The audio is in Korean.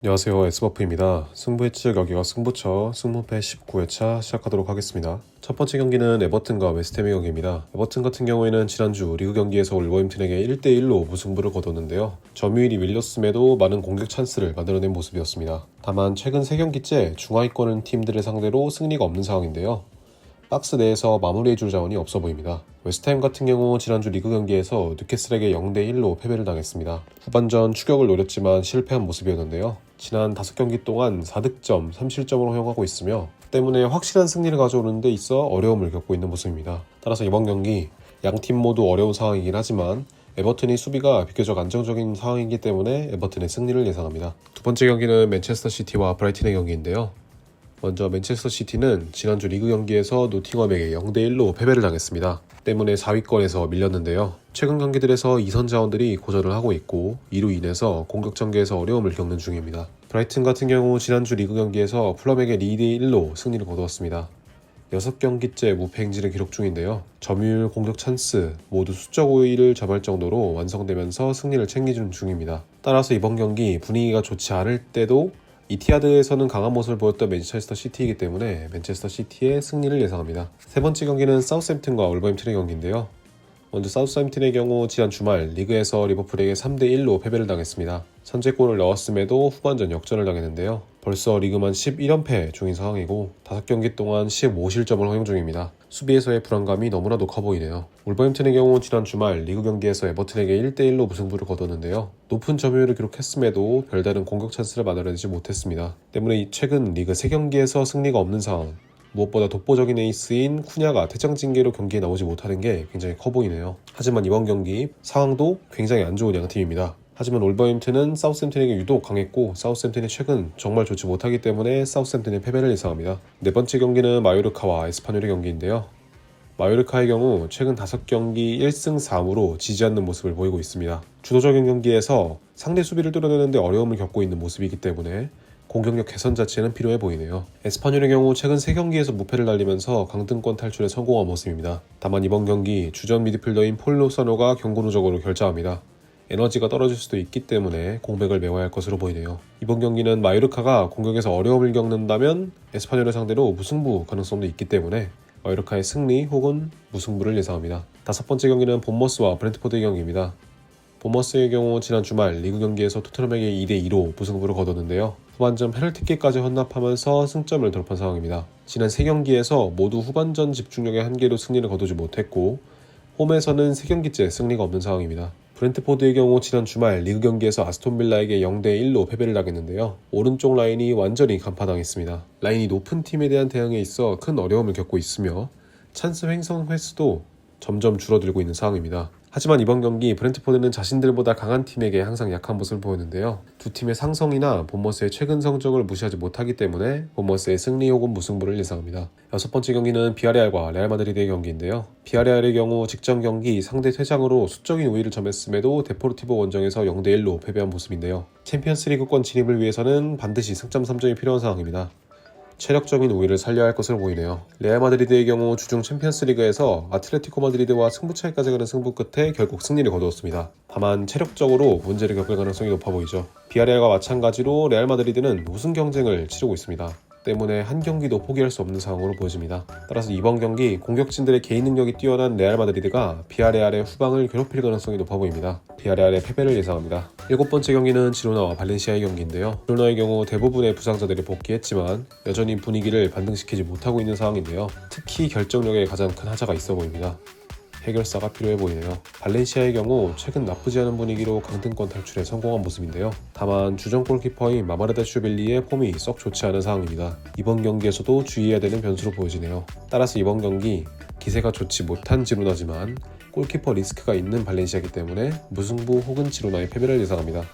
안녕하세요. S버프입니다. 승부 예측 여기가 승부처 승무패 19회차 시작하도록 하겠습니다. 첫 번째 경기는 에버튼과 웨스트햄의 경기입니다. 에버튼 같은 경우에는 지난주 리그 경기에서 울버햄튼에게 1대1로 무승부를 거뒀는데요. 점유율이 밀렸음에도 많은 공격 찬스를 만들어낸 모습이었습니다. 다만 최근 3경기째 중하위권 팀들을 상대로 승리가 없는 상황인데요. 박스 내에서 마무리해줄 자원이 없어 보입니다. 웨스트햄 같은 경우 지난주 리그 경기에서 뉴캐슬에게 0대1로 패배를 당했습니다. 후반전 추격을 노렸지만 실패한 모습이었는데요. 지난 5경기 동안 4득점, 3실점으로 허용하고 있으며 때문에 확실한 승리를 가져오는 데 있어 어려움을 겪고 있는 모습입니다. 따라서 이번 경기 양팀 모두 어려운 상황이긴 하지만 에버튼이 수비가 비교적 안정적인 상황이기 때문에 에버튼의 승리를 예상합니다. 두 번째 경기는 맨체스터 시티와 브라이튼의 경기인데요. 먼저 맨체스터 시티는 지난주 리그 경기에서 노팅엄에게 0대1로 패배를 당했습니다. 때문에 4위권에서 밀렸는데요. 최근 경기들에서 2선 자원들이 고전을 하고 있고 이로 인해서 공격 전개에서 어려움을 겪는 중입니다. 브라이튼 같은 경우 지난주 리그 경기에서 풀럼에게 2대1로 승리를 거두었습니다. 6경기째 무패 행진을 기록 중인데요. 점유율, 공격 찬스 모두 수적 5위를 점할 정도로 완성되면서 승리를 챙기는 중입니다. 따라서 이번 경기 분위기가 좋지 않을 때도 이티하드에서는 강한 모습을 보였던 맨체스터 시티이기 때문에 맨체스터 시티의 승리를 예상합니다. 세 번째 경기는 사우스햄튼과 울버햄튼의 경기인데요. 먼저 사우스햄튼의 경우 지난 주말 리그에서 리버풀에게 3대1로 패배를 당했습니다. 선제골을 넣었음에도 후반전 역전을 당했는데요. 벌써 리그만 11연패 중인 상황이고 5경기 동안 15실점을 허용 중입니다. 수비에서의 불안감이 너무나도 커 보이네요. 울버햄튼의 경우 지난 주말 리그 경기에서 에버튼에게 1대1로 무승부를 거뒀는데요. 높은 점유율을 기록했음에도 별다른 공격 찬스를 만들어내지 못했습니다. 때문에 최근 리그 3경기에서 승리가 없는 상황, 무엇보다 독보적인 에이스인 쿠냐가 퇴장 징계로 경기에 나오지 못하는 게 굉장히 커 보이네요. 하지만 이번 경기 상황도 굉장히 안 좋은 양팀입니다. 하지만 울버햄튼은 사우스햄튼에게 유독 강했고 사우스햄튼이 최근 정말 좋지 못하기 때문에 사우스햄튼의 패배를 예상합니다. 네 번째 경기는 마요르카와 에스파뇰의 경기인데요. 마요르카의 경우 최근 5경기 1승 4무로 지지 않는 모습을 보이고 있습니다. 주도적인 경기에서 상대 수비를 뚫어내는데 어려움을 겪고 있는 모습이기 때문에 공격력 개선 자체는 필요해 보이네요. 에스파뇰의 경우 최근 3경기에서 무패를 달리면서 강등권 탈출에 성공한 모습입니다. 다만 이번 경기 주전 미드필더인 폴 로사노가 경고 누적으로 결장합니다. 에너지가 떨어질 수도 있기 때문에 공백을 메워야 할 것으로 보이네요. 이번 경기는 마요르카가 공격에서 어려움을 겪는다면 에스파뇰을 상대로 무승부 가능성도 있기 때문에 마요르카의 승리 혹은 무승부를 예상합니다. 다섯 번째 경기는 본머스와 브렌트포드의 경기입니다. 본머스의 경우 지난 주말 리그 경기에서 토트넘에게 2대2로 무승부를 거뒀는데요. 후반전 페널티킥까지 헌납하면서 승점을 드롭한 상황입니다. 지난 3경기에서 모두 후반전 집중력의 한계로 승리를 거두지 못했고 홈에서는 3경기째 승리가 없는 상황입니다. 브렌트포드의 경우 지난 주말 리그 경기에서 아스톤빌라에게 0대1로 패배를 당했는데요. 오른쪽 라인이 완전히 간파당했습니다. 라인이 높은 팀에 대한 대응에 있어 큰 어려움을 겪고 있으며 찬스 횡성 횟수도 점점 줄어들고 있는 상황입니다. 하지만 이번 경기 브렌트포드는 자신들보다 강한 팀에게 항상 약한 모습을 보였는데요. 두 팀의 상성이나 본머스의 최근 성적을 무시하지 못하기 때문에 본머스의 승리 혹은 무승부를 예상합니다. 여섯 번째 경기는 비아레알과 레알 마드리드의 경기인데요. 비아레알의 경우 직전 경기 상대 퇴장으로 수적인 우위를 점했음에도 데포르티보 원정에서 0대1로 패배한 모습인데요. 챔피언스리그권 진입을 위해서는 반드시 승점 3점이 필요한 상황입니다. 체력적인 우위를 살려야 할 것으로 보이네요. 레알 마드리드의 경우 주중 챔피언스리그에서 아틀레티코 마드리드와 승부차이까지 가는 승부 끝에 결국 승리를 거두었습니다. 다만 체력적으로 문제를 겪을 가능성이 높아 보이죠. 비아레알과 마찬가지로 레알 마드리드는 우승 경쟁을 치르고 있습니다. 때문에 한 경기도 포기할 수 없는 상황으로 보여집니다. 따라서 이번 경기 공격진들의 개인 능력이 뛰어난 레알 마드리드가 비아레알의 후방을 괴롭힐 가능성이 높아 보입니다. 비아레알의 패배를 예상합니다. 일곱 번째 경기는 지로나와 발렌시아의 경기인데요. 지로나의 경우 대부분의 부상자들이 복귀했지만 여전히 분위기를 반등시키지 못하고 있는 상황인데요. 특히 결정력에 가장 큰 하자가 있어 보입니다. 해결사가 필요해 보이네요. 발렌시아의 경우 최근 나쁘지 않은 분위기로 강등권 탈출에 성공한 모습인데요. 다만 주전 골키퍼인 마마르다슈빌리의 폼이 썩 좋지 않은 상황입니다. 이번 경기에서도 주의해야 되는 변수로 보여지네요. 따라서 이번 경기 기세가 좋지 못한 지로나지만 골키퍼 리스크가 있는 발렌시아이기 때문에 무승부 혹은 지로나의 패배를 예상합니다.